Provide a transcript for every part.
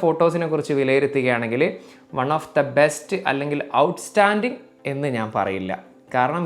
ഫോട്ടോസിനെ കുറിച്ച് വിലയിരുത്തുകയാണെങ്കിൽ one of the best അല്ലെങ്കിൽ ഔട്ട്സ്റ്റാൻഡിങ് എന്ന് ഞാൻ പറയില്ല. കാരണം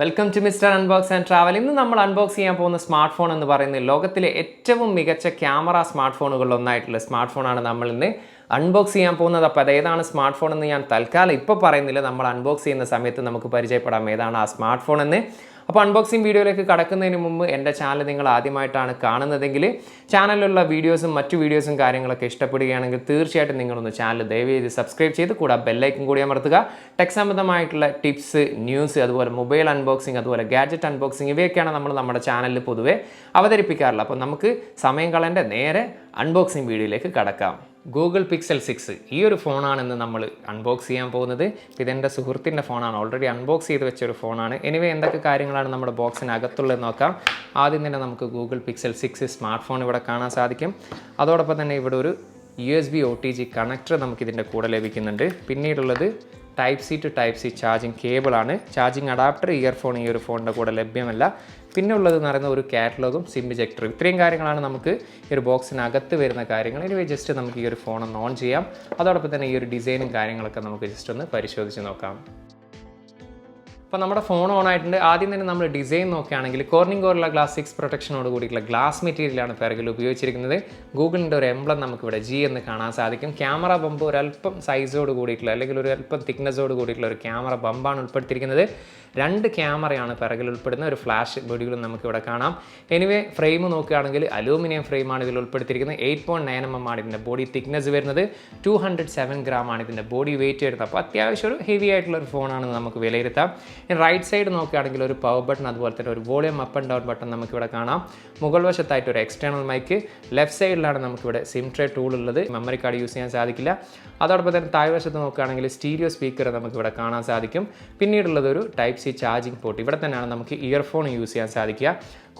welcome to Mister Unbox and Travel. ഇന്ന് നമ്മൾ അൺബോക്സ് ചെയ്യാൻ പോകുന്ന സ്മാർട്ട് ഫോൺ എന്ന് പറയുന്നത് ലോകത്തിലെ ഏറ്റവും മികച്ച ക്യാമറ സ്മാർട്ട് ഫോണുകളിൽ ഒന്നായിട്ടുള്ള സ്മാർട്ട് ഫോണാണ് നമ്മൾ ഇന്ന് അൺബോക്സ് ചെയ്യാൻ പോകുന്നത്. അപ്പോൾ അത് ഏതാണ് സ്മാർട്ട് ഫോൺ എന്ന് ഞാൻ തൽക്കാലം ഇപ്പോൾ പറയുന്നില്ല. നമ്മൾ അൺബോക്സ് ചെയ്യുന്ന സമയത്ത് നമുക്ക് പരിചയപ്പെടാം ഏതാണ് ആ സ്മാർട്ട് ഫോൺ എന്ന്. അപ്പോൾ അൺബോക്സിങ് വീഡിയോയിലേക്ക് കടക്കുന്നതിന് മുമ്പ് എൻ്റെ ചാനൽ നിങ്ങൾ ആദ്യമായിട്ടാണ് കാണുന്നതെങ്കിൽ ചാനലിലുള്ള വീഡിയോസും മറ്റു വീഡിയോസും കാര്യങ്ങളൊക്കെ ഇഷ്ടപ്പെടുകയാണെങ്കിൽ തീർച്ചയായിട്ടും നിങ്ങളൊന്ന് ചാനൽ ദയവ് ചെയ്ത് സബ്സ്ക്രൈബ് ചെയ്ത് കൂടാതെ ബെല്ലൈക്കൻ കൂടി അമർത്തുക. ടെക് സംബന്ധമായിട്ടുള്ള ടിപ്സ്, ന്യൂസ്, അതുപോലെ മൊബൈൽ അൺബോക്സിങ്, അതുപോലെ ഗാഡ്ജറ്റ് അൺബോക്സിങ് ഇവയൊക്കെയാണ് നമ്മൾ നമ്മുടെ ചാനലിൽ പൊതുവെ അവതരിപ്പിക്കാറുള്ളത്. അപ്പോൾ നമുക്ക് സമയം കളയേണ്ട നേരെ അൺബോക്സിങ് വീഡിയോയിലേക്ക് കടക്കാം. ഗൂഗിൾ പിക്സൽ 6 ഈ ഒരു ഫോണാണെന്ന് നമ്മൾ അൺബോക്സ് ചെയ്യാൻ പോകുന്നത്. ഇതെൻ്റെ സുഹൃത്തിൻ്റെ ഫോണാണ്, ഓൾറെഡി അൺബോക്സ് ചെയ്ത് വെച്ചൊരു ഫോണാണ്. എനിവേ എന്തൊക്കെ കാര്യങ്ങളാണ് നമ്മുടെ ബോക്സിനകത്തുള്ളത് നോക്കാം. ആദ്യം തന്നെ നമുക്ക് ഗൂഗിൾ പിക്സൽ 6 സ്മാർട്ട് ഫോൺ ഇവിടെ കാണാൻ സാധിക്കും. അതോടൊപ്പം തന്നെ ഇവിടെ ഒരു USB OTG കണക്ടർ നമുക്കിതിൻ്റെ കൂടെ ലഭിക്കുന്നുണ്ട്. പിന്നീടുള്ളത് type C to type C charging കേബിളാണ്. ചാർജിങ് അഡാപ്റ്റർ, ഇയർഫോൺ ഈ ഒരു ഫോണിൻ്റെ കൂടെ ലഭ്യമല്ല. പിന്നെ ഉള്ളത് എന്ന് പറയുന്ന ഒരു കാറ്റലോഗും സിം ഇജക്ടറും. ഇത്രയും കാര്യങ്ങളാണ് നമുക്ക് ഈ ഒരു ബോക്സിനകത്ത് വരുന്ന കാര്യങ്ങൾ. ഇനി ജസ്റ്റ് നമുക്ക് ഈ ഒരു ഫോൺ ഒന്ന് ഓൺ ചെയ്യാം. അതോടൊപ്പം തന്നെ ഈ ഒരു ഡിസൈനും കാര്യങ്ങളൊക്കെ നമുക്ക് ജസ്റ്റ് ഒന്ന് പരിശോധിച്ച് നോക്കാം. അപ്പോൾ നമ്മുടെ ഫോൺ ഓൺ ആയിട്ടുണ്ട്. ആദ്യം തന്നെ നമ്മൾ ഡിസൈൻ നോക്കുകയാണെങ്കിൽ കോർണിംഗ് ഗോറില്ല ഗ്ലാസ് 6 പ്രൊട്ടക്ഷനോട് കൂടിയിട്ടുള്ള ഗ്ലാസ് മെറ്റീരിയലാണ് പിറകിൽ ഉപയോഗിച്ചിരിക്കുന്നത്. ഗൂഗിളിൻ്റെ ഒരു എംബ്ലം നമുക്കിവിടെ G എന്ന് കാണാൻ സാധിക്കും. ക്യാമറ ബമ്പ് ഒരല്പം സൈസോട് കൂടിയിട്ടുള്ള അല്ലെങ്കിൽ ഒരു അല്പം തിക്നെസ്സോട് കൂടിയിട്ടുള്ള ഒരു ക്യാമറ ബമ്പാണ് ഉൾപ്പെടുത്തിയിരിക്കുന്നത്. 2 ക്യാമറയാണ് പിറകിൽ ഉൾപ്പെടുന്ന ഒരു ഫ്ലാഷ് ബോഡികളും നമുക്കിവിടെ കാണാം. എനിവേ ഫ്രെയിം നോക്കുകയാണെങ്കിൽ അലൂമിനിയം ഫ്രെയിമാണ് ഇതിൽ ഉൾപ്പെടുത്തിയിരിക്കുന്നത്. 8.9 mm ആണ് ഇതിൻ്റെ ബോഡി തിക്നെസ് വരുന്നത്. 207 gram ആണ് ഇതിൻ്റെ ബോഡി വെയിറ്റ് വരുന്നത്. അപ്പോൾ അത്യാവശ്യം ഒരു ഹെവി ആയിട്ടുള്ള ഒരു ഫോണാണെന്ന് നമുക്ക് വിലയിരുത്താം. റൈറ്റ് സൈഡ് നോക്കുകയാണെങ്കിൽ ഒരു പവർ ബട്ടൺ, അതുപോലെ തന്നെ ഒരു volume up and down button നമുക്കിവിടെ കാണാം. മുകൾ വശത്തായിട്ട് ഒരു എക്സ്റ്റേണൽ മൈക്ക്. ലെഫ്റ്റ് സൈഡിലാണ് നമുക്കിവിടെ സിം ട്രേ ടൂൾ ഉള്ളത്. മെമ്മറി കാർഡ് യൂസ് ചെയ്യാൻ സാധിക്കില്ല. അതോടൊപ്പം തന്നെ താഴ്വശത്ത് നോക്കുകയാണെങ്കിൽ സ്റ്റീരിയോ സ്പീക്കർ നമുക്കിവിടെ കാണാൻ സാധിക്കും. പിന്നീടുള്ളത് ഒരു ടൈപ്പ് സി ചാർജിങ് പോർട്ട്. ഇവിടെ തന്നെയാണ് നമുക്ക് ഇയർഫോൺ യൂസ് ചെയ്യാൻ സാധിക്കുക.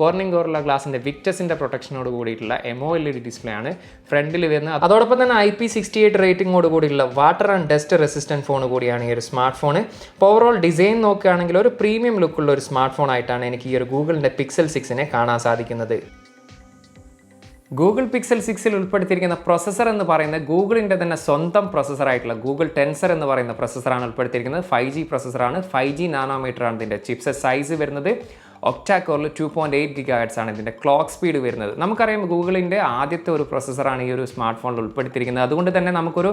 കോർണിംഗ് ഗോറില്ല ഗ്ലാസിൻ്റെ വിക്ടസിൻ്റെ പ്രൊട്ടക്ഷനോട് കൂടിയിട്ടുള്ള MOLED ഡിസ്പ്ലേ ആണ് ഫ്രണ്ടിൽ വരുന്നത്. അതോടൊപ്പം തന്നെ IP68 റേറ്റിംഗോട് കൂടിയുള്ള water and dust resistant phone കൂടിയാണ് ഈ ഒരു സ്മാർട്ട് ഫോൺ. അപ്പോൾ ഓവറോൾ ഡിസൈൻ നോക്കുകയാണെങ്കിൽ ഒരു പ്രീമിയം ലുക്കുള്ള ഒരു സ്മാർട്ട് ഫോൺ ആയിട്ടാണ് എനിക്ക് ഈ ഒരു ഗൂഗിളിൻ്റെ പിക്സൽ 6 കാണാൻ സാധിക്കുന്നത്. ഗൂഗിൾ പിക്സൽ 6 ഉൾപ്പെടുത്തിയിരിക്കുന്ന പ്രൊസസ്സർ എന്ന് പറയുന്നത് ഗൂഗിളിൻ്റെ തന്നെ സ്വന്തം പ്രൊസസ്സറായിട്ടുള്ള ഗൂഗിൾ ടെൻസർ എന്ന് പറയുന്ന പ്രൊസസ്സറാണ് ഉൾപ്പെടുത്തിയിരിക്കുന്നത്. 5G പ്രൊസസ്സറാണ്. 5G നാനോമീറ്ററാണ് ഇതിൻ്റെ ചിപ്സെറ്റ് സൈസ് വരുന്നത്. ഒക്ടാ കോറിൽ 2.8 GHz ആണ് ഇതിൻ്റെ ക്ലോക്ക് സ്പീഡ് വരുന്നത്. നമുക്കറിയാം ഗൂഗിളിൻ്റെ ആദ്യത്തെ ഒരു പ്രൊസസ്സറാണ് ഈ ഒരു സ്മാർട്ട് ഫോണിൽ ഉൾപ്പെടുത്തിയിരിക്കുന്നത്. അതുകൊണ്ട് തന്നെ നമുക്കൊരു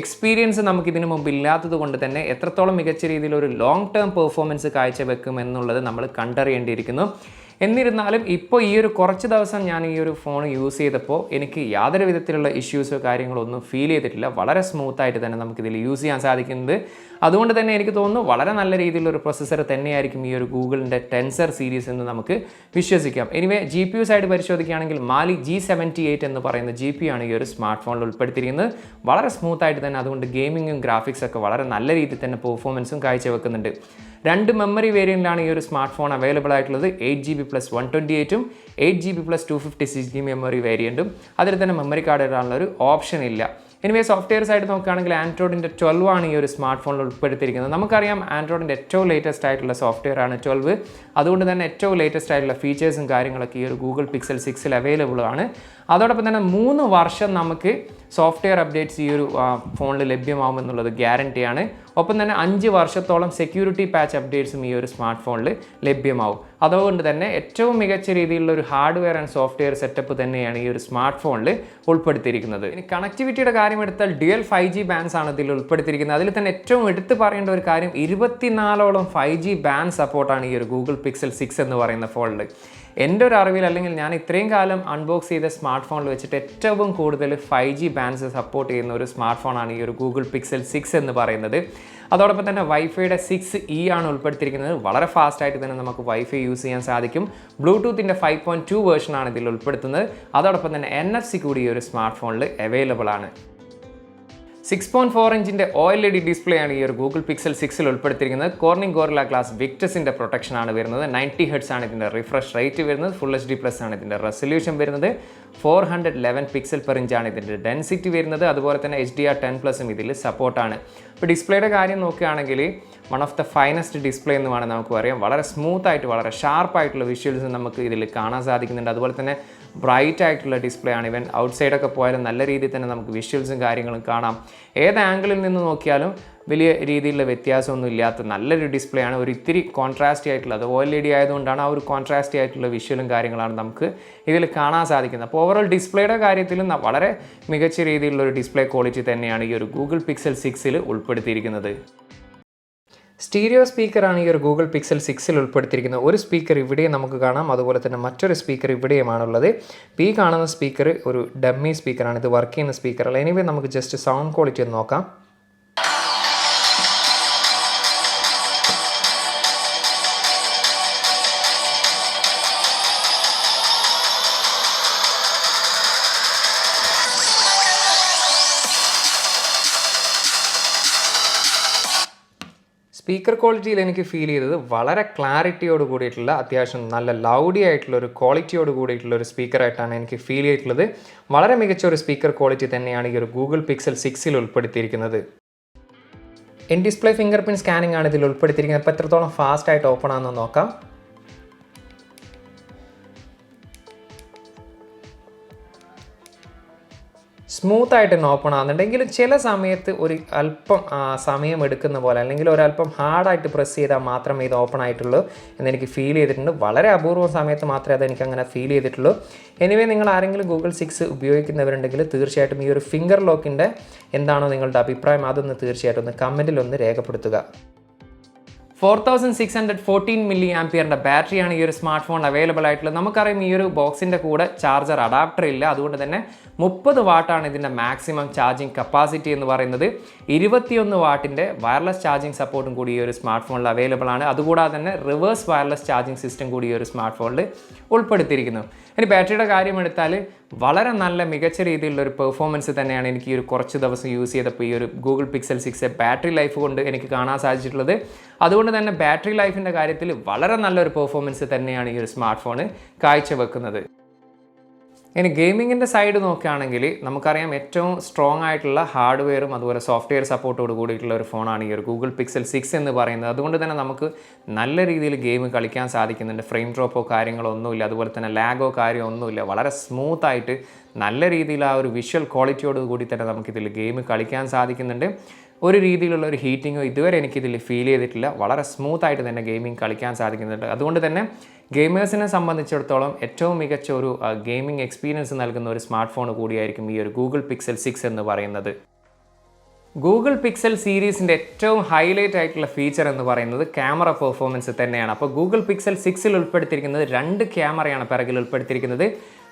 എക്സ്പീരിയൻസ് നമുക്കിതിനു മുമ്പ് ഇല്ലാത്തത് കൊണ്ട് തന്നെ എത്രത്തോളം മികച്ച രീതിയിൽ ഒരു ലോങ് ടേം പെർഫോമൻസ് കാഴ്ചവെക്കും എന്നുള്ളത് നമ്മൾ കണ്ടറിയേണ്ടിയിരിക്കുന്നു. എന്നിരുന്നാലും ഇപ്പോൾ ഈ ഒരു കുറച്ച് ദിവസം ഞാൻ ഈ ഒരു ഫോൺ യൂസ് ചെയ്തപ്പോൾ എനിക്ക് യാതൊരു വിധത്തിലുള്ള ഇഷ്യൂസോ കാര്യങ്ങളോ ഒന്നും ഫീൽ ചെയ്തിട്ടില്ല. വളരെ സ്മൂത്തായിട്ട് തന്നെ നമുക്കിതിൽ യൂസ് ചെയ്യാൻ സാധിക്കുന്നത്. അതുകൊണ്ട് തന്നെ എനിക്ക് തോന്നുന്നു വളരെ നല്ല രീതിയിലുള്ള ഒരു പ്രൊസസ്സർ തന്നെയായിരിക്കും ഈ ഒരു ഗൂഗിളിൻ്റെ ടെൻസർ സീരീസ് എന്ന് നമുക്ക് വിശ്വസിക്കാം. എനിവേ GPU സൈഡ് പരിശോധിക്കുകയാണെങ്കിൽ മാലി G78 എന്ന് പറയുന്ന GPU ആണ് ഈ ഒരു സ്മാർട്ട് ഫോണിൽ ഉൾപ്പെടുത്തിയിരിക്കുന്നത്. വളരെ സ്മൂത്തായിട്ട് തന്നെ, അതുകൊണ്ട് ഗെയിമിങ്ങും ഗ്രാഫിക്സ് ഒക്കെ വളരെ നല്ല രീതിയിൽ തന്നെ പെർഫോമൻസും കാഴ്ചവെക്കുന്നുണ്ട്. 2 മെമ്മറി വേരിയൻ്റാണ് ഈ ഒരു സ്മാർട്ട് ഫോൺ അവൈലബിൾ ആയിട്ടുള്ളത്. 8GB + 128ഉം 8GB + 256GB memory വേരിയൻറ്റും. അതിൽ തന്നെ മെമ്മറി കാർഡ് ഇടാനുള്ള ഒരു ഓപ്ഷൻ ഇല്ല. എനിവേ സോഫ്റ്റ്വെയർ സൈഡ് നോക്കുകയാണെങ്കിൽ ആൻഡ്രോയിഡിൻ്റെ 12 ആണ് ഈ ഒരു സ്മാർട്ട് ഫോണിൽ ഉൾപ്പെടുത്തിയിരിക്കുന്നത്. നമുക്കറിയാം ആൻഡ്രോയിഡിൻ്റെ ഏറ്റവും ലേറ്റസ്റ്റ് ആയിട്ടുള്ള സോഫ്റ്റ്വെയർ ആണ് 12. അതുകൊണ്ട് തന്നെ ഏറ്റവും ലേറ്റസ്റ്റ് ആയിട്ടുള്ള ഫീച്ചേഴ്സും കാര്യങ്ങളൊക്കെ ഈ ഒരു ഗൂഗിൾ പിക്സൽ 6 അവൈലബിൾ ആണ്. അതോടൊപ്പം തന്നെ 3 വർഷം നമുക്ക് സോഫ്റ്റ്വെയർ അപ്ഡേറ്റ്സ് ഈ ഒരു ഫോണിൽ ലഭ്യമാവുമെന്നുള്ളത് ഗ്യാരണ്ടിയാണ്. ഒപ്പം തന്നെ 5 വർഷത്തോളം സെക്യൂരിറ്റി പാച്ച് അപ്ഡേറ്റ്സും ഈ ഒരു സ്മാർട്ട് ഫോണിൽ ലഭ്യമാവും. അതുകൊണ്ട് തന്നെ ഏറ്റവും മികച്ച രീതിയിലുള്ള ഒരു ഹാർഡ്വെയർ ആൻഡ് സോഫ്റ്റ്വെയർ സെറ്റപ്പ് തന്നെയാണ് ഈ ഒരു സ്മാർട്ട് ഫോണിൽ ഉൾപ്പെടുത്തിയിരിക്കുന്നത്. ഇനി കണക്ടിവിറ്റിയുടെ കാര്യം എടുത്താൽ ഡ്യുവൽ 5G ബാൻഡ്സ് ആണ് ഇതിൽ ഉൾപ്പെടുത്തിയിരിക്കുന്നത്. അതിൽ തന്നെ ഏറ്റവും എടുത്തു പറയേണ്ട ഒരു കാര്യം 24ഓളം 5G ബാൻഡ് സപ്പോർട്ടാണ് ഈ ഒരു ഗൂഗിൾ പിക്സൽ 6 എന്ന് പറയുന്ന ഫോണിൽ. എൻ്റെ ഒരു അറിവിൽ, അല്ലെങ്കിൽ ഞാൻ ഇത്രയും കാലം അൺബോക്സ് ചെയ്ത സ്മാർട്ട് ഫോണിൽ വെച്ചിട്ട് ഏറ്റവും കൂടുതൽ 5G ബാൻഡ്സ് സപ്പോർട്ട് ചെയ്യുന്ന ഒരു സ്മാർട്ട് ഫോണാണ് ഈ ഒരു ഗൂഗിൾ പിക്സൽ 6 എന്ന് പറയുന്നത്. അതോടൊപ്പം തന്നെ വൈഫൈയുടെ 6E ആണ് ഉൾപ്പെടുത്തിയിരിക്കുന്നത്. വളരെ ഫാസ്റ്റായിട്ട് തന്നെ നമുക്ക് വൈഫൈ യൂസ് ചെയ്യാൻ സാധിക്കും. ബ്ലൂടൂത്തിൻ്റെ 5.2 വേർഷനാണ് ഇതിൽ ഉൾപ്പെടുത്തുന്നത്. അതോടൊപ്പം തന്നെ NFC കൂടി ഈ ഒരു സ്മാർട്ട് ഫോണിൽ അവൈലബിൾ ആണ്. 6.4 ഇഞ്ചിൻ്റെ OLED ഡിസ്പ്ലേ ആണ് ഈ ഒരു ഗൂഗിൾ പിക്സൽ 6ൽ ഉൾപ്പെടുത്തിയിരിക്കുന്നത്. കോർണിംഗ് ഗോറില്ല ഗ്ലാസ് വിക്ടസിൻ്റെ പ്രൊട്ടക്ഷൻ ആണ് വരുന്നത്. 90 ഹെർട്സ് ആണ് ഇതിൻ്റെ റിഫ്രഷ് റേറ്റ് വരുന്നത്. ഫുൾ HD+ ആണ് ഇതിൻ്റെ റെസൊല്യൂഷൻ വരുന്നത്. 411 പിക്സൽ പെർ ഇഞ്ച് ആണ് ഇതിൻ്റെ ഡെൻസിറ്റി വരുന്നത്. അതുപോലെ തന്നെ HDR10+ ഇതിൽ സപ്പോർട്ടാണ്. ഇപ്പോൾ ഡിസ്പ്ലേയുടെ കാര്യം നോക്കുകയാണെങ്കിൽ one of the finest display എന്ന് വേണം നമുക്ക് പറയാം. വളരെ സ്മൂത്തായിട്ട് വളരെ ഷാർപ്പായിട്ടുള്ള വിഷ്വൽസ് നമുക്ക് ഇതിൽ കാണാൻ സാധിക്കുന്നുണ്ട്. അതുപോലെ തന്നെ ബ്രൈറ്റ് ആയിട്ടുള്ള ഡിസ്പ്ലേ ആണ്. ഇവൻ ഔട്ട്സൈഡൊക്കെ പോയാലും നല്ല രീതിയിൽ തന്നെ നമുക്ക് വിഷ്വൽസും കാര്യങ്ങളും കാണാം. ഏത് ആംഗിളിൽ നിന്ന് നോക്കിയാലും വലിയ രീതിയിലുള്ള വ്യത്യാസമൊന്നും ഇല്ലാത്ത നല്ലൊരു ഡിസ്പ്ലേ ആണ്. ഒരു ഇത്തിരി കോൺട്രാസ്റ്റി ആയിട്ടുള്ള, അത് OLED ആയതുകൊണ്ടാണ് ആ ഒരു കോൺട്രാസ്റ്റി ആയിട്ടുള്ള വിഷ്വലും കാര്യങ്ങളാണ് നമുക്ക് ഇതിൽ കാണാൻ സാധിക്കുന്നത്. അപ്പോൾ ഓവറോൾ ഡിസ്പ്ലേയുടെ കാര്യത്തിലും വളരെ മികച്ച രീതിയിലുള്ള ഒരു ഡിസ്പ്ലേ ക്വാളിറ്റി തന്നെയാണ് ഈ ഒരു ഗൂഗിൾ പിക്സൽ 6ൽ ഉൾപ്പെടുത്തിയിരിക്കുന്നത്. സ്റ്റീരിയോ സ്പീക്കറാണ് ഈ ഒരു ഗൂഗിൾ പിക്സൽ 6ൽ ഉൾപ്പെടുത്തിയിരിക്കുന്നത്. ഒരു സ്പീക്കർ ഇവിടെയും നമുക്ക് കാണാം, അതുപോലെ തന്നെ മറ്റൊരു സ്പീക്കർ ഇവിടെയുമാണുള്ളത്. ഈ കാണുന്ന സ്പീക്കർ ഒരു ഡമ്മി സ്പീക്കറാണ്, ഇത് വർക്ക് ചെയ്യുന്ന സ്പീക്കറല്ല. എനിവേ നമുക്ക് ജസ്റ്റ് സൗണ്ട് ക്വാളിറ്റി ഒന്ന് നോക്കാം. സ്പീക്കർ ക്വാളിറ്റിയിൽ എനിക്ക് ഫീൽ ചെയ്തത് വളരെ ക്ലാരിറ്റിയോട് കൂടിയിട്ടുള്ള, അത്യാവശ്യം നല്ല ലൗഡി ആയിട്ടുള്ള ഒരു ക്വാളിറ്റിയോട് കൂടിയിട്ടുള്ള ഒരു സ്പീക്കറായിട്ടാണ് എനിക്ക് ഫീൽ ചെയ്തിട്ടുള്ളത്. വളരെ മികച്ച ഒരു സ്പീക്കർ ക്വാളിറ്റി തന്നെയാണ് ഈ ഒരു ഗൂഗിൾ പിക്സൽ 6ൽ ഉൾപ്പെടുത്തിയിരിക്കുന്നത്. In display finger print scanning ആണ് ഇതിൽ ഉൾപ്പെടുത്തിയിരിക്കുന്നത്. അപ്പോൾ എത്രത്തോളം ഫാസ്റ്റ് ആയിട്ട് ഓപ്പൺ ആണെന്ന് നോക്കാം. സ്മൂത്ത് ആയിട്ട് തന്നെ ഓപ്പൺ ആകുന്നുണ്ടെങ്കിലും ചില സമയത്ത് ഒരു അല്പം സമയം എടുക്കുന്ന പോലെ, അല്ലെങ്കിൽ ഒരല്പം ഹാർഡായിട്ട് പ്രസ് ചെയ്താൽ മാത്രമേ ഇത് ഓപ്പൺ ആയിട്ടുള്ളൂ എന്നെനിക്ക് ഫീൽ ചെയ്തിട്ടുണ്ട്. വളരെ അപൂർവം സമയത്ത് മാത്രമേ അതെനിക്ക് അങ്ങനെ ഫീൽ ചെയ്തിട്ടുള്ളൂ. എനിവേ നിങ്ങൾ ആരെങ്കിലും ഗൂഗിൾ 6 ഉപയോഗിക്കുന്നവരുണ്ടെങ്കിൽ തീർച്ചയായിട്ടും ഈ ഒരു ഫിംഗർ ലോക്കിൻ്റെ എന്താണോ നിങ്ങളുടെ അഭിപ്രായം അതൊന്ന് തീർച്ചയായിട്ടും ഒന്ന് കമൻറ്റിലൊന്ന് രേഖപ്പെടുത്തുക. 4614 mAh ബാറ്ററിയാണ് ഈ ഒരു സ്മാർട്ട് ഫോൺ അവൈലബിൾ ആയിട്ടുള്ളത്. നമുക്കറിയാം ഈ ഒരു ബോക്സിൻ്റെ കൂടെ ചാർജർ അഡാപ്റ്റർ ഇല്ല, അതുകൊണ്ട് തന്നെ 30 വാട്ടാണ് ഇതിൻ്റെ മാക്സിമം ചാർജിങ് കപ്പാസിറ്റി എന്ന് പറയുന്നത്. 21 വാട്ടിൻ്റെ വയർലെസ് ചാർജിങ് സപ്പോർട്ടും കൂടി ഈ ഒരു സ്മാർട്ട് ഫോണിൽ അവൈലബിൾ ആണ്. അതുകൂടാതെ തന്നെ റിവേഴ്സ് വയർലെസ് ചാർജിങ് സിസ്റ്റം കൂടി ഈ ഒരു സ്മാർട്ട് ഫോണിൽ ഉൾപ്പെടുത്തിയിരിക്കുന്നു. ഇനി ബാറ്ററിയുടെ കാര്യം എടുത്താൽ വളരെ നല്ല മികച്ച രീതിയിലുള്ള ഒരു പെർഫോമൻസ് തന്നെയാണ് എനിക്ക് ഈ ഒരു കുറച്ച് ദിവസം യൂസ് ചെയ്തപ്പോൾ ഈ ഒരു ഗൂഗിൾ പിക്സൽ 6 ബാറ്ററി ലൈഫ് കൊണ്ട് എനിക്ക് കാണാൻ സാധിച്ചിട്ടുള്ളത്. അതുകൊണ്ട് തന്നെ ബാറ്ററി ലൈഫിൻ്റെ കാര്യത്തിൽ വളരെ നല്ലൊരു പെർഫോമൻസ് തന്നെയാണ് ഈ ഒരു സ്മാർട്ട് ഫോൺ കാഴ്ചവെക്കുന്നത്. ഇനി ഗെയിമിങ്ങിൻ്റെ സൈഡ് നോക്കുകയാണെങ്കിൽ നമുക്കറിയാം ഏറ്റവും സ്ട്രോങ് ആയിട്ടുള്ള ഹാർഡ്വെയറും അതുപോലെ സോഫ്റ്റ്വെയർ സപ്പോർട്ടോട് കൂടിയിട്ടുള്ള ഒരു ഫോണാണ് ഈ ഒരു ഗൂഗിൾ പിക്സൽ 6 എന്ന് പറയുന്നത്. അതുകൊണ്ട് തന്നെ നമുക്ക് നല്ല രീതിയിൽ ഗെയിം കളിക്കാൻ സാധിക്കുന്നുണ്ട്. ഫ്രെയിം ഡ്രോപ്പോ കാര്യങ്ങളോ ഒന്നുമില്ല, അതുപോലെ തന്നെ ലാഗോ കാര്യമോ ഒന്നുമില്ല. വളരെ സ്മൂത്തായിട്ട് നല്ല രീതിയിൽ ആ ഒരു വിഷ്വൽ ക്വാളിറ്റിയോട് കൂടി തന്നെ നമുക്കിതിൽ ഗെയിം കളിക്കാൻ സാധിക്കുന്നുണ്ട്. ഒരു രീതിയിലുള്ള ഒരു ഹീറ്റിങ്ങോ ഇതുവരെ എനിക്കിതിൽ ഫീൽ ചെയ്തിട്ടില്ല. വളരെ സ്മൂത്തായിട്ട് തന്നെ ഗെയിമിംഗ് കളിക്കാൻ സാധിക്കുന്നുണ്ട്. അതുകൊണ്ട് തന്നെ ഗെയിമേഴ്സിനെ സംബന്ധിച്ചിടത്തോളം ഏറ്റവും മികച്ച ഒരു ഗെയിമിംഗ് എക്സ്പീരിയൻസ് നൽകുന്ന ഒരു സ്മാർട്ട് ഫോൺ കൂടിയായിരിക്കും ഈ ഒരു ഗൂഗിൾ പിക്സൽ 6 എന്ന് പറയുന്നത്. ഗൂഗിൾ പിക്സൽ സീരീസിൻ്റെ ഏറ്റവും ഹൈലൈറ്റ് ആയിട്ടുള്ള ഫീച്ചർ എന്ന് പറയുന്നത് ക്യാമറ പെർഫോമൻസ് തന്നെയാണ്. അപ്പോൾ ഗൂഗിൾ പിക്സൽ 6ൽ ഉൾപ്പെടുത്തിയിരിക്കുന്നത് 2 ക്യാമറയാണ് പിറകിൽ ഉൾപ്പെടുത്തിയിരിക്കുന്നത്.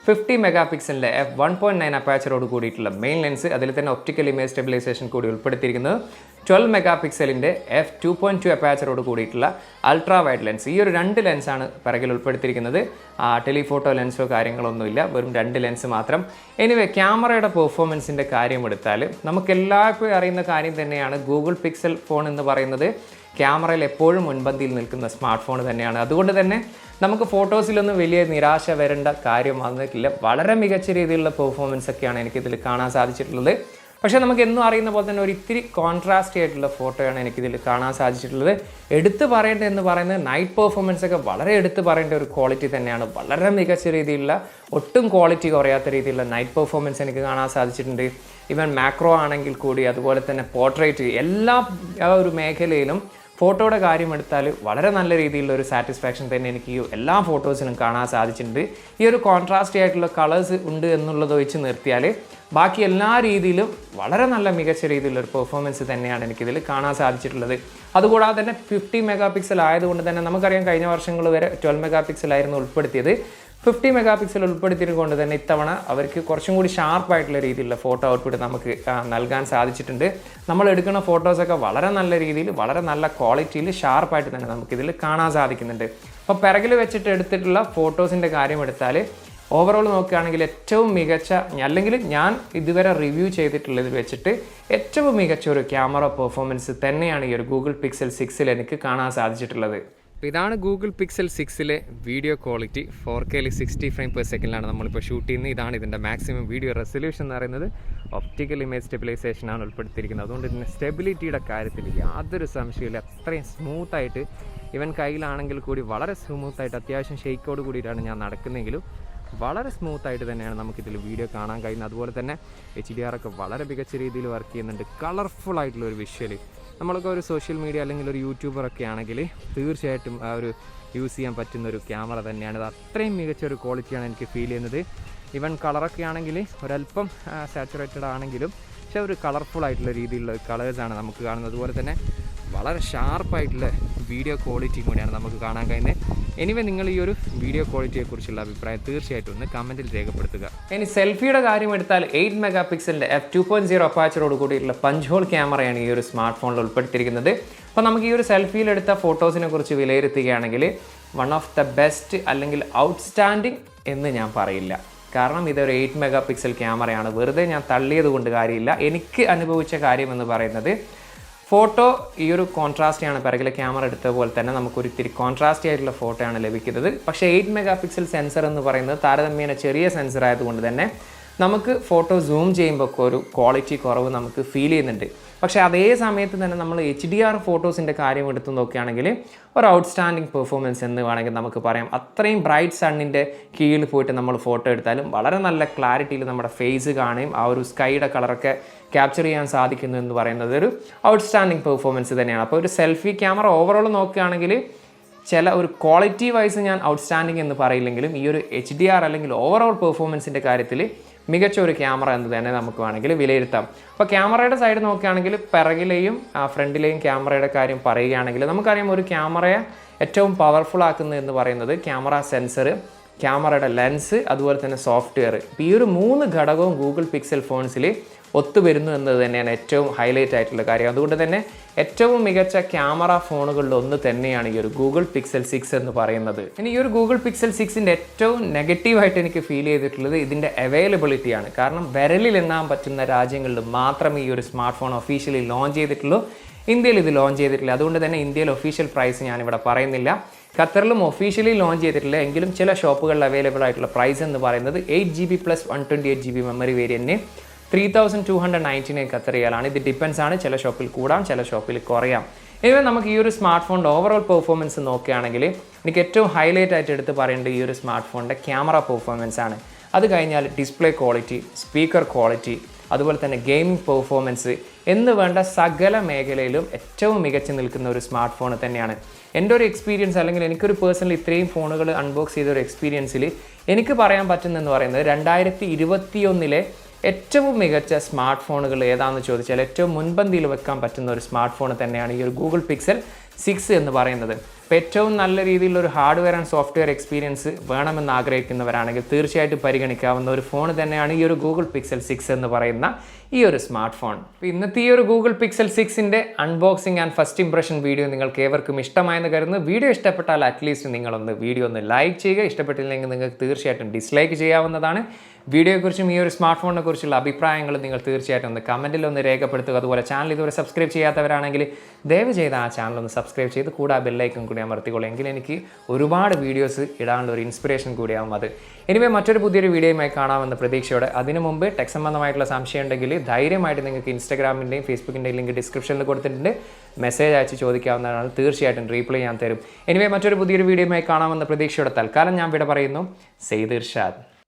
50 മെഗാപിക്സലിൻ്റെ f1.9 അപ്പാച്ചറോട് കൂടിയിട്ടുള്ള മെയിൻ ലെൻസ്, അതിൽ തന്നെ ഒപ്റ്റിക്കൽ ഇമേജ് സ്റ്റെബിലൈസേഷൻ കൂടി ഉൾപ്പെടുത്തിയിരിക്കുന്നത്. 12 മെഗാപിക്സലിൻ്റെ f2.2 അപ്പാച്ചറോട് കൂടിയിട്ടുള്ള അൾട്രാ വൈഡ് ലെൻസ്. ഈ ഒരു 2 ലെൻസാണ് പിറകിൽ ഉൾപ്പെടുത്തിയിരിക്കുന്നത്. ടെലിഫോട്ടോ ലെൻസോ കാര്യങ്ങളൊന്നുമില്ല, വെറും 2 ലെൻസ് മാത്രം. എനിവേ ക്യാമറയുടെ പെർഫോമൻസിൻ്റെ കാര്യം എടുത്താൽ നമുക്കെല്ലാവർക്കും അറിയുന്ന കാര്യം തന്നെയാണ് ഗൂഗിൾ പിക്സൽ ഫോൺ എന്ന് പറയുന്നത് ക്യാമറയിൽ എപ്പോഴും മുൻപന്തിയിൽ നിൽക്കുന്ന സ്മാർട്ട് ഫോൺ തന്നെയാണ്. അതുകൊണ്ട് തന്നെ നമുക്ക് ഫോട്ടോസിലൊന്നും വലിയ നിരാശ വരേണ്ട കാര്യം വന്നിട്ടില്ല. വളരെ മികച്ച രീതിയിലുള്ള പെർഫോമൻസ് ഒക്കെയാണ് എനിക്കിതിൽ കാണാൻ സാധിച്ചിട്ടുള്ളത്. പക്ഷേ നമുക്ക് എന്നും അറിയുന്ന പോലെ തന്നെ ഒരു ഇത്തിരി കോൺട്രാസ്റ്റ് ആയിട്ടുള്ള ഫോട്ടോയാണ് എനിക്കിതിൽ കാണാൻ സാധിച്ചിട്ടുള്ളത്. എടുത്തു പറയേണ്ടത് എന്ന് പറയുന്നത് നൈറ്റ് പെർഫോമൻസ് ഒക്കെ വളരെ എടുത്തു പറയേണ്ട ഒരു ക്വാളിറ്റി തന്നെയാണ്. വളരെ മികച്ച രീതിയിലുള്ള ഒട്ടും ക്വാളിറ്റി കുറയാത്ത രീതിയിലുള്ള നൈറ്റ് പെർഫോമൻസ് എനിക്ക് കാണാൻ സാധിച്ചിട്ടുണ്ട്. ഈവൻ മാക്രോ ആണെങ്കിൽ കൂടി, അതുപോലെ തന്നെ പോർട്രേറ്റ്, എല്ലാ ഒരു മേഖലയിലും ഫോട്ടോയുടെ കാര്യം എടുത്താൽ വളരെ നല്ല രീതിയിലുള്ള ഒരു സാറ്റിസ്ഫാക്ഷൻ തന്നെ എനിക്ക് ഈ എല്ലാ ഫോട്ടോസിനും കാണാൻ സാധിച്ചിട്ടുണ്ട്. ഈ ഒരു കോൺട്രാസ്റ്റ് ആയിട്ടുള്ള കളേഴ്സ് ഉണ്ട് എന്നുള്ളത് വെച്ച് നിർത്തിയാൽ ബാക്കി എല്ലാ രീതിയിലും വളരെ നല്ല മികച്ച രീതിയിലുള്ളൊരു പെർഫോമൻസ് തന്നെയാണ് എനിക്കിതിൽ കാണാൻ സാധിച്ചിട്ടുള്ളത്. അതുകൂടാതെ തന്നെ 50 മെഗാപിക്സൽ ആയതുകൊണ്ട് തന്നെ നമുക്കറിയാം കഴിഞ്ഞ വർഷങ്ങൾ വരെ 12 മെഗാപിക്സലായിരുന്നു ഉൾപ്പെടുത്തിയത്. 50 മെഗാപിക്സൽ ഉൾപ്പെടുത്തിയതുകൊണ്ട് തന്നെ ഇത്തവണ അവർക്ക് കുറച്ചും കൂടി ഷാർപ്പായിട്ടുള്ള രീതിയിലുള്ള ഫോട്ടോ ഔട്ട്പുട്ട് നമുക്ക് നൽകാൻ സാധിച്ചിട്ടുണ്ട്. നമ്മൾ എടുക്കുന്ന ഫോട്ടോസൊക്കെ വളരെ നല്ല രീതിയിൽ വളരെ നല്ല ക്വാളിറ്റിയിൽ ഷാർപ്പായിട്ട് തന്നെ നമുക്കിതിൽ കാണാൻ സാധിക്കുന്നുണ്ട്. അപ്പോൾ പിറകിൽ വെച്ചിട്ട് എടുത്തിട്ടുള്ള ഫോട്ടോസിൻ്റെ കാര്യം എടുത്താൽ ഓവറോൾ നോക്കുകയാണെങ്കിൽ ഏറ്റവും മികച്ച, അല്ലെങ്കിൽ ഞാൻ ഇതുവരെ റിവ്യൂ ചെയ്തിട്ടുള്ളതിൽ വെച്ചിട്ട് ഏറ്റവും മികച്ച ഒരു ക്യാമറ പെർഫോമൻസ് തന്നെയാണ് ഈ ഒരു ഗൂഗിൾ പിക്സൽ 6ൽ എനിക്ക് കാണാൻ സാധിച്ചിട്ടുള്ളത്. അപ്പോൾ ഇതാണ് ഗൂഗിൾ പിക്സൽ 6ലെ video quality. 4K 60 frame per സെക്കൻഡിലാണ് നമ്മളിപ്പോൾ ഷൂട്ട് ചെയ്യുന്നത്. ഇതാണ് ഇതിൻ്റെ മാക്സിമം വീഡിയോ റെസൊല്യൂഷൻ എന്ന് പറയുന്നത്. ഒപ്റ്റിക്കൽ ഇമേജ് സ്റ്റെബിലൈസേഷനാണ് ഉൾപ്പെടുത്തിയിരിക്കുന്നത്. അതുകൊണ്ട് തന്നെ സ്റ്റെബിലിറ്റിയുടെ കാര്യത്തിൽ യാതൊരു സംശയമില്ല. അത്രയും സ്മൂത്തായിട്ട്, ഇവൻ കയ്യിലാണെങ്കിൽ കൂടി വളരെ സ്മൂത്തായിട്ട്, അത്യാവശ്യം ഷെയ്ക്കോട് കൂടിയിട്ടാണ് ഞാൻ നടക്കുന്നതെങ്കിലും വളരെ സ്മൂത്തായിട്ട് തന്നെയാണ് നമുക്കിതിൽ വീഡിയോ കാണാൻ കഴിയുന്നത്. അതുപോലെ തന്നെ HDR ഒക്കെ വളരെ മികച്ച രീതിയിൽ വർക്ക് ചെയ്യുന്നുണ്ട്. കളർഫുൾ ആയിട്ടുള്ള ഒരു വിഷ്വൽ. നമ്മളൊക്കെ ഒരു സോഷ്യൽ മീഡിയ അല്ലെങ്കിൽ ഒരു യൂട്യൂബറൊക്കെ ആണെങ്കിൽ തീർച്ചയായിട്ടും ആ ഒരു യൂസ് ചെയ്യാൻ പറ്റുന്ന ഒരു ക്യാമറ തന്നെയാണ്. അത് അത്രയും മികച്ച ഒരു ക്വാളിറ്റിയാണ് എനിക്ക് ഫീൽ ചെയ്യുന്നത്. ഈവൻ കളറൊക്കെ ആണെങ്കിൽ ഒരല്പം സാച്ചുറേറ്റഡ് ആണെങ്കിലും പക്ഷേ ഒരു കളർഫുൾ ആയിട്ടുള്ള രീതിയിലുള്ള കളേഴ്സാണ് നമുക്ക് കാണുന്നത്. അതുപോലെ തന്നെ വളരെ ഷാർപ്പായിട്ടുള്ള വീഡിയോ ക്വാളിറ്റി കൂടിയാണ് നമുക്ക് കാണാൻ കഴിയുന്നത്. എനിവേ നിങ്ങൾ ഈ ഒരു വീഡിയോ ക്വാളിറ്റിയെക്കുറിച്ചുള്ള അഭിപ്രായം തീർച്ചയായിട്ടും ഒന്ന് കമൻറ്റിൽ രേഖപ്പെടുത്തുക. ഇനി സെൽഫിയുടെ കാര്യം എടുത്താൽ 8 മെഗാ പിക്സലിൻ്റെ f2.0 അപ്പാച്ചറോട് കൂടിയിട്ടുള്ള പഞ്ച് ഹോൾ ക്യാമറയാണ് ഈ ഒരു സ്മാർട്ട് ഫോണിൽ ഉൾപ്പെടുത്തിയിരിക്കുന്നത്. അപ്പോൾ നമുക്ക് ഈ ഒരു സെൽഫിയിലെടുത്ത ഫോട്ടോസിനെ കുറിച്ച് വിലയിരുത്തുകയാണെങ്കിൽ വൺ ഓഫ് ദ ബെസ്റ്റ് അല്ലെങ്കിൽ ഔട്ട്സ്റ്റാൻഡിങ് എന്ന് ഞാൻ പറയില്ല. കാരണം ഇതൊരു 8 മെഗാ പിക്സൽ ക്യാമറയാണ്. വെറുതെ ഞാൻ തള്ളിയത് കൊണ്ട് കാര്യമില്ല. എനിക്ക് അനുഭവിച്ച കാര്യം എന്ന് പറയുന്നത് ഫോട്ടോ ഈ ഒരു കോൺട്രാസ്റ്റിയാണ്, പിറകിലെ ക്യാമറ എടുത്ത പോലെ തന്നെ നമുക്കൊരു ഇത്തിരി കോൺട്രാസ്റ്റി ആയിട്ടുള്ള ഫോട്ടോയാണ് ലഭിക്കുന്നത്. പക്ഷേ 8 മെഗാ പിക്സൽ സെൻസർ എന്ന് പറയുന്നത് താരതമ്യേന ചെറിയ സെൻസർ ആയതുകൊണ്ട് തന്നെ നമുക്ക് ഫോട്ടോ സൂം ചെയ്യുമ്പോൾ ഒക്കെ ഒരു ക്വാളിറ്റി കുറവ് നമുക്ക് ഫീൽ ചെയ്യുന്നുണ്ട്. പക്ഷേ അതേ സമയത്ത് തന്നെ നമ്മൾ HDR ഫോട്ടോസിൻ്റെ കാര്യം എടുത്ത് നോക്കുകയാണെങ്കിൽ ഒരു ഔട്ട്സ്റ്റാൻഡിങ് പെർഫോമൻസ് എന്ന് വേണമെങ്കിൽ നമുക്ക് പറയാം. അത്രയും ബ്രൈറ്റ് സണ്ണിൻ്റെ കീഴിൽ പോയിട്ട് നമ്മൾ ഫോട്ടോ എടുത്താലും വളരെ നല്ല ക്ലാരിറ്റിയിൽ നമ്മുടെ ഫേസ് കാണുകയും ആ ഒരു സ്കൈയുടെ കളറൊക്കെ ക്യാപ്ചർ ചെയ്യാൻ സാധിക്കുന്നു എന്ന് പറയുന്നത് ഒരു ഔട്ട്സ്റ്റാൻഡിങ് പെർഫോമൻസ് തന്നെയാണ്. അപ്പോൾ ഒരു സെൽഫി ക്യാമറ ഓവറോൾ നോക്കുകയാണെങ്കിൽ ചില ഒരു ക്വാളിറ്റി വൈസ് ഞാൻ ഔട്ട്സ്റ്റാൻഡിങ് എന്ന് പറയില്ലെങ്കിലും ഈ ഒരു HDR അല്ലെങ്കിൽ ഓവറോൾ പെർഫോമൻസിൻ്റെ കാര്യത്തിൽ മികച്ച ഒരു ക്യാമറ എന്ന് തന്നെ നമുക്ക് വേണമെങ്കിൽ വിലയിരുത്താം. അപ്പോൾ ക്യാമറയുടെ സൈഡ് നോക്കുകയാണെങ്കിൽ പിറകിലെയും ഫ്രണ്ടിലെയും ക്യാമറയുടെ കാര്യം പറയുകയാണെങ്കിൽ നമുക്കറിയാം ഒരു ക്യാമറയെ ഏറ്റവും പവർഫുൾ ആക്കുന്നത് എന്ന് പറയുന്നത് ക്യാമറ സെൻസർ, ക്യാമറയുടെ ലെൻസ്, അതുപോലെ തന്നെ സോഫ്റ്റ്വെയർ. ഇപ്പോൾ ഈ ഒരു 3 ഘടകവും ഗൂഗിൾ പിക്സൽ ഫോൺസിൽ ഒത്തുവരുന്നു എന്നത് തന്നെയാണ് ഏറ്റവും ഹൈലൈറ്റ് ആയിട്ടുള്ള കാര്യം. അതുകൊണ്ട് തന്നെ ഏറ്റവും മികച്ച ക്യാമറ ഫോണുകളിൽ ഒന്ന് തന്നെയാണ് ഈ ഒരു ഗൂഗിൾ പിക്സൽ 6 എന്ന് പറയുന്നത്. ഇനി ഈ ഒരു ഗൂഗിൾ പിക്സൽ 6ൻ്റെ ഏറ്റവും നെഗറ്റീവായിട്ട് എനിക്ക് ഫീൽ ചെയ്തിട്ടുള്ളത് ഇതിൻ്റെ അവൈലബിലിറ്റിയാണ്. കാരണം വിരലിൽ എണ്ണാൻ പറ്റുന്ന രാജ്യങ്ങളിൽ മാത്രമേ ഈ ഒരു സ്മാർട്ട് ഫോൺ ഒഫീഷ്യലി ലോഞ്ച് ചെയ്തിട്ടുള്ളൂ. ഇന്ത്യയിൽ ഇത് ലോഞ്ച് ചെയ്തിട്ടില്ല. അതുകൊണ്ട് തന്നെ ഇന്ത്യയിൽ ഒഫീഷ്യൽ പ്രൈസ് ഞാനിവിടെ പറയുന്നില്ല. ഖത്തറിലും ഒഫീഷ്യലി ലോഞ്ച് ചെയ്തിട്ടില്ല എങ്കിലും ചില ഷോപ്പുകളിൽ അവൈലബിൾ ആയിട്ടുള്ള പ്രൈസ് എന്ന് പറയുന്നത് 8GB + 128GB മെമ്മറി വേരിയൻറ്റിന് 3299 ഖത്തർ റിയാലാണ്. ഇത് ഡിപ്പെൻസ് ആണ്, ചില ഷോപ്പിൽ കൂടാം, ചില ഷോപ്പിൽ കുറയാം. ഇനി നമുക്ക് ഈ ഒരു സ്മാർട്ട് ഫോണിൻ്റെ ഓവറോൾ പെർഫോമൻസ് നോക്കുകയാണെങ്കിൽ എനിക്ക് ഏറ്റവും ഹൈലൈറ്റ് ആയിട്ട് എടുത്ത് പറയേണ്ടത് ഈ ഒരു സ്മാർട്ട് ഫോണിൻ്റെ ക്യാമറ പെർഫോമൻസ് ആണ്. അത് കഴിഞ്ഞാൽ ഡിസ്പ്ലേ ക്വാളിറ്റി, സ്പീക്കർ ക്വാളിറ്റി, അതുപോലെ തന്നെ ഗെയിമിംഗ് പെർഫോമൻസ് എന്ന് വേണ്ട സകല മേഖലയിലും ഏറ്റവും മികച്ചു നിൽക്കുന്ന ഒരു സ്മാർട്ട് ഫോൺ തന്നെയാണ്. എൻ്റെ ഒരു എക്സ്പീരിയൻസ് അല്ലെങ്കിൽ എനിക്കൊരു പേഴ്സണലി ഇത്രയും ഫോണുകൾ അൺബോക്സ് ചെയ്ത ഒരു എക്സ്പീരിയൻസിൽ എനിക്ക് പറയാൻ പറ്റുന്നതെന്ന് പറയുന്നത് 2021 ഏറ്റവും മികച്ച സ്മാർട്ട് ഫോണുകൾ ഏതാണെന്ന് ചോദിച്ചാൽ ഏറ്റവും മുൻപന്തിയിൽ വെക്കാൻ പറ്റുന്ന ഒരു സ്മാർട്ട് ഫോൺ തന്നെയാണ് ഈ ഒരു ഗൂഗിൾ പിക്സൽ 6 എന്ന് പറയുന്നത്. അപ്പോൾ ഏറ്റവും നല്ല രീതിയിലുള്ള ഒരു ഹാർഡ്വെയർ ആൻഡ് സോഫ്റ്റ്വെയർ എക്സ്പീരിയൻസ് വേണമെന്ന് ആഗ്രഹിക്കുന്നവരാണെങ്കിൽ തീർച്ചയായിട്ടും പരിഗണിക്കാവുന്ന ഒരു ഫോൺ തന്നെയാണ് ഈ ഒരു ഗൂഗിൾ പിക്സൽ 6 എന്ന് പറയുന്ന ഈ ഒരു സ്മാർട്ട് ഫോൺ. അപ്പോൾ ഇന്നത്തെ ഈ ഒരു ഗൂഗിൾ പിക്സൽ 6ൻ്റെ unboxing and first impression video നിങ്ങൾക്ക് ഏവർക്കും ഇഷ്ടമായെന്ന് കരുതുന്നു. വീഡിയോ ഇഷ്ടപ്പെട്ടാൽ അറ്റ്ലീസ്റ്റ് നിങ്ങളൊന്ന് വീഡിയോ ഒന്ന് ലൈക്ക് ചെയ്യുക. ഇഷ്ടപ്പെട്ടില്ലെങ്കിൽ നിങ്ങൾക്ക് തീർച്ചയായിട്ടും ഡിസ്ലൈക്ക് ചെയ്യാവുന്നതാണ്. വീഡിയോയെക്കുറിച്ചും ഈ ഒരു സ്മാർട്ട് ഫോണിനെ കുറിച്ചുള്ള അഭിപ്രായങ്ങൾ നിങ്ങൾ തീർച്ചയായിട്ടും ഒന്ന് കമൻറ്റിൽ ഒന്ന് രേഖപ്പെടുത്തുക. അതുപോലെ ചാനൽ ഇതുവരെ സബ്സ്ക്രൈബ് ചെയ്യാത്തവരാണെങ്കിൽ ദയവ് ചെയ്ത് ആ ചാനൽ ഒന്ന് സബ്സ്ക്രൈബ് ചെയ്ത് കൂടെ ആ ബെല്ലൈക്കൺ കൂടി അമർത്തിക്കൊള്ളൂ. എങ്കിൽ എനിക്ക് ഒരുപാട് വീഡിയോസ് ഇടാനുള്ള ഒരു ഇൻസ്പിറേഷൻ കൂടിയാവും അത്. എനിവേ മറ്റൊരു പുതിയൊരു വീഡിയോയുമായി കാണാമെന്ന പ്രതീക്ഷയോടെ. അതിനു മുമ്പ് ടെക് സംബന്ധമായിട്ടുള്ള സംശയം ഉണ്ടെങ്കിൽ ധൈര്യമായിട്ട് നിങ്ങൾക്ക് ഇൻസ്റ്റാഗ്രാമിൻ്റെയും ഫേസ്ബുക്കിൻ്റെയും ലിങ്ക് ഡിസ്ക്രിപ്ഷനിൽ കൊടുത്തിട്ടുണ്ട്. മെസ്സേജ് അയച്ച് ചോദിക്കാവുന്നതാണ്. തീർച്ചയായിട്ടും റീപ്ലൈ ഞാൻ തരും. എനിവേ മറ്റൊരു പുതിയൊരു വീഡിയോയുമായി കാണാമെന്ന പ്രതീക്ഷയോടെ തൽക്കാലം ഞാൻ ഇവിടെ പറയുന്നു. സെയ്ദ് ഇർഷാദ്.